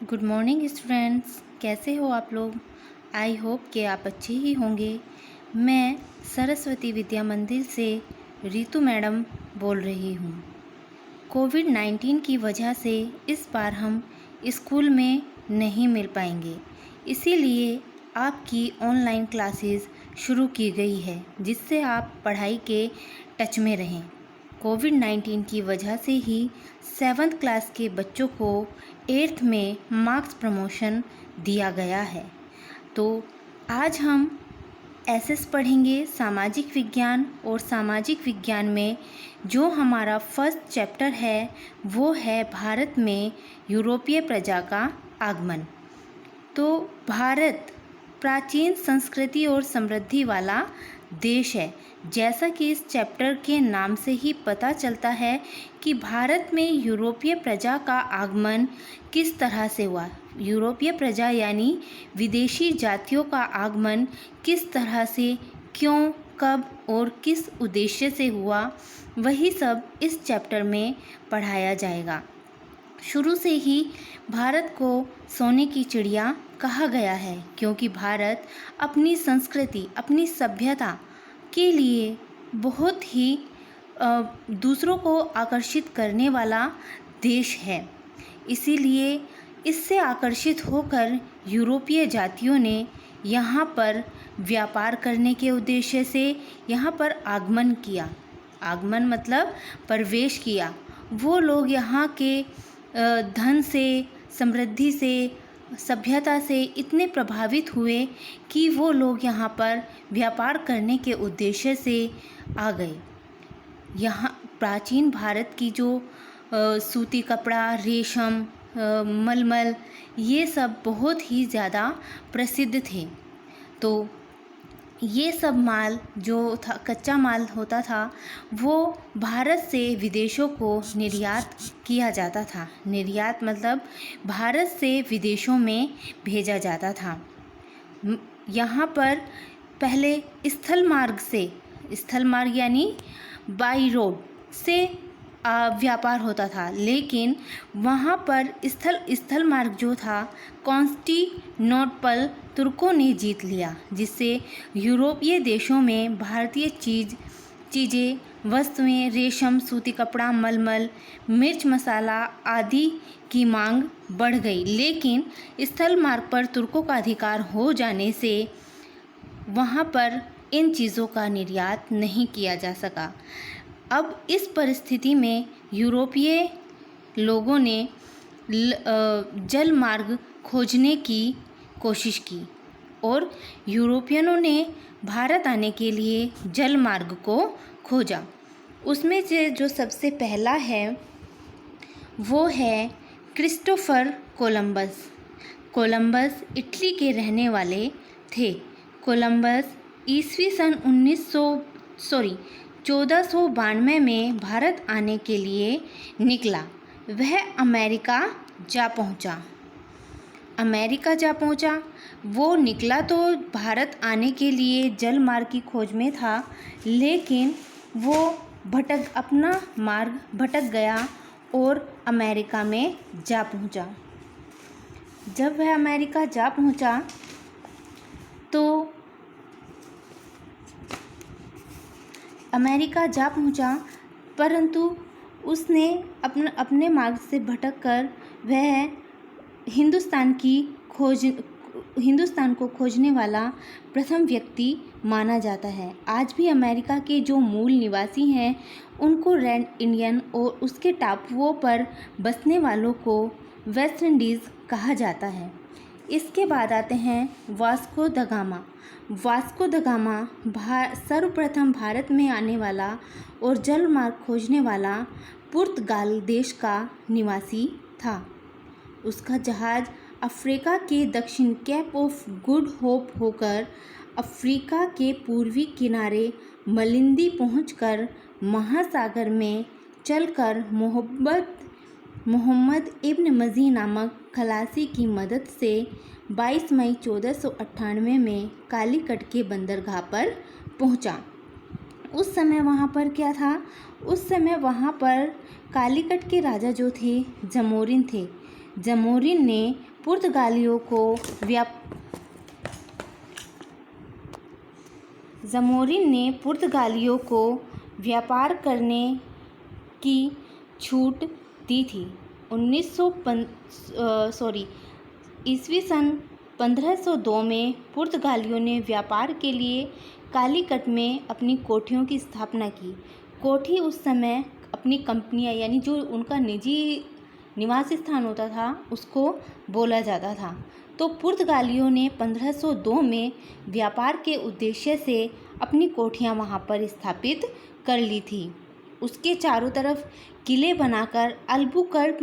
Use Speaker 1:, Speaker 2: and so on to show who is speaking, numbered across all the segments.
Speaker 1: Good morning students, कैसे हो आप लोग। आई होप कि आप अच्छे ही होंगे। मैं सरस्वती विद्या मंदिर से रितु मैडम बोल रही हूँ। कोविड-19 की वजह से इस बार हम स्कूल में नहीं मिल पाएंगे, इसीलिए आपकी ऑनलाइन क्लासेस शुरू की गई है, जिससे आप पढ़ाई के टच में रहें। कोविड-19 की वजह से ही 7th क्लास के बच्चों को 8th में मार्क्स प्रमोशन दिया गया है। तो आज हम एसएस पढ़ेंगे, सामाजिक विज्ञान। और सामाजिक विज्ञान में जो हमारा फर्स्ट चैप्टर है वो है भारत में यूरोपीय प्रजा का आगमन। तो भारत प्राचीन संस्कृति और समृद्धि वाला देश है। जैसा कि इस चैप्टर के नाम से ही पता चलता है कि भारत में यूरोपीय प्रजा का आगमन किस तरह से हुआ। यूरोपीय प्रजा यानी विदेशी जातियों का आगमन किस तरह से, क्यों, कब और किस उद्देश्य से हुआ, वही सब इस चैप्टर में पढ़ाया जाएगा। शुरू से ही भारत को सोने की चिड़िया कहा गया है, क्योंकि भारत अपनी संस्कृति, अपनी सभ्यता के लिए बहुत ही दूसरों को आकर्षित करने वाला देश है। इसीलिए इससे आकर्षित होकर यूरोपीय जातियों ने यहाँ पर व्यापार करने के उद्देश्य से यहाँ पर आगमन किया। आगमन मतलब प्रवेश किया। वो लोग यहाँ के धन से, समृद्धि से, सभ्यता से इतने प्रभावित हुए कि वो लोग यहाँ पर व्यापार करने के उद्देश्य से आ गए। यहाँ प्राचीन भारत की जो सूती कपड़ा, रेशम, मलमल, ये सब बहुत ही ज़्यादा प्रसिद्ध थे। तो ये सब माल जो था, कच्चा माल होता था, वो भारत से विदेशों को निर्यात किया जाता था। निर्यात मतलब भारत से विदेशों में भेजा जाता था। यहाँ पर पहले स्थल मार्ग यानी बाई रोड से व्यापार होता था, लेकिन वहाँ पर स्थल मार्ग जो था कॉन्स्टेंटिनोपल तुर्कों ने जीत लिया, जिससे यूरोपीय देशों में भारतीय चीज़ें, वस्तुएं, रेशम, सूती कपड़ा, मलमल, मिर्च मसाला आदि की मांग बढ़ गई। लेकिन स्थल मार्ग पर तुर्कों का अधिकार हो जाने से वहाँ पर इन चीज़ों का निर्यात नहीं किया जा सका। अब इस परिस्थिति में यूरोपीय लोगों ने जल मार्ग खोजने की कोशिश की और यूरोपियनों ने भारत आने के लिए जल मार्ग को खोजा। उसमें से जो सबसे पहला है वो है क्रिस्टोफर कोलंबस। कोलंबस इटली के रहने वाले थे। कोलंबस ईस्वी सन 1492 में भारत आने के लिए निकला। वह अमेरिका जा पहुंचा। वो निकला तो भारत आने के लिए जल मार्ग की खोज में था, लेकिन वो अपना मार्ग भटक गया और अमेरिका में जा पहुंचा। जब वह अमेरिका जा पहुंचा परंतु उसने अपने मार्ग से भटककर वह हिंदुस्तान को खोजने वाला प्रथम व्यक्ति माना जाता है। आज भी अमेरिका के जो मूल निवासी हैं उनको रेड इंडियन और उसके टापुओं पर बसने वालों को वेस्ट इंडीज़ कहा जाता है। इसके बाद आते हैं वास्को द गामा। सर्वप्रथम भारत में आने वाला और जल मार्ग खोजने वाला पुर्तगाल देश का निवासी था। उसका जहाज़ अफ्रीका के दक्षिण केप ऑफ गुड होप होकर अफ्रीका के पूर्वी किनारे मलिंदी पहुंचकर महासागर में चलकर मोहम्मद इब्न मजी नामक खलासी की मदद से 22 मई 1498 में कालीकट के बंदरगाह पर पहुंचा। उस समय वहाँ पर क्या था? उस समय वहाँ पर कालीकट के राजा जो थे जमोरिन थे। जमोरिन ने पुर्तगालियों को व्यापार करने की छूट दी थी। ईस्वी सन 1502 में पुर्तगालियों ने व्यापार के लिए कालीकट में अपनी कोठियों की स्थापना की। कोठी उस समय अपनी कंपनियां यानी जो उनका निजी निवास स्थान होता था उसको बोला जाता था। तो पुर्तगालियों ने 1502 में व्यापार के उद्देश्य से अपनी कोठियां वहां पर स्थापित कर ली थी। उसके चारों तरफ किले बनाकर अल्बुकर्क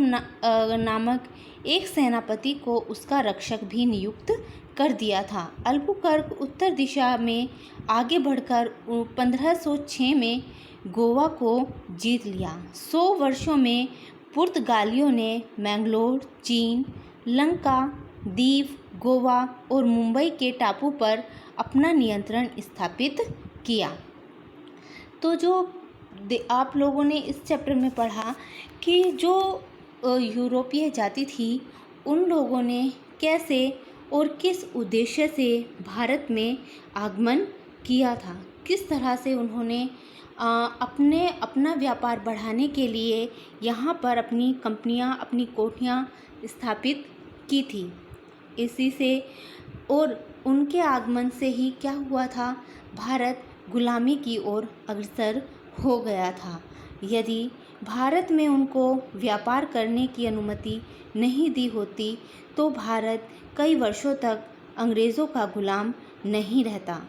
Speaker 1: नामक एक सेनापति को उसका रक्षक भी नियुक्त कर दिया था। अल्बुकर्क उत्तर दिशा में आगे बढ़कर 1506 में गोवा को जीत लिया। 100 वर्षों में पुर्तगालियों ने मैंगलोर, चीन, लंका, दीव, गोवा और मुंबई के टापू पर अपना नियंत्रण स्थापित किया। तो जो आप लोगों ने इस चैप्टर में पढ़ा कि जो यूरोपीय जाति थी उन लोगों ने कैसे और किस उद्देश्य से भारत में आगमन किया था, किस तरह से उन्होंने अपना व्यापार बढ़ाने के लिए यहाँ पर अपनी कंपनियाँ, अपनी कोठियाँ स्थापित की थी। इसी से और उनके आगमन से ही क्या हुआ था, भारत गुलामी की ओर अग्रसर हो गया था। यदि भारत में उनको व्यापार करने की अनुमति नहीं दी होती तो भारत कई वर्षों तक अंग्रेज़ों का गुलाम नहीं रहता।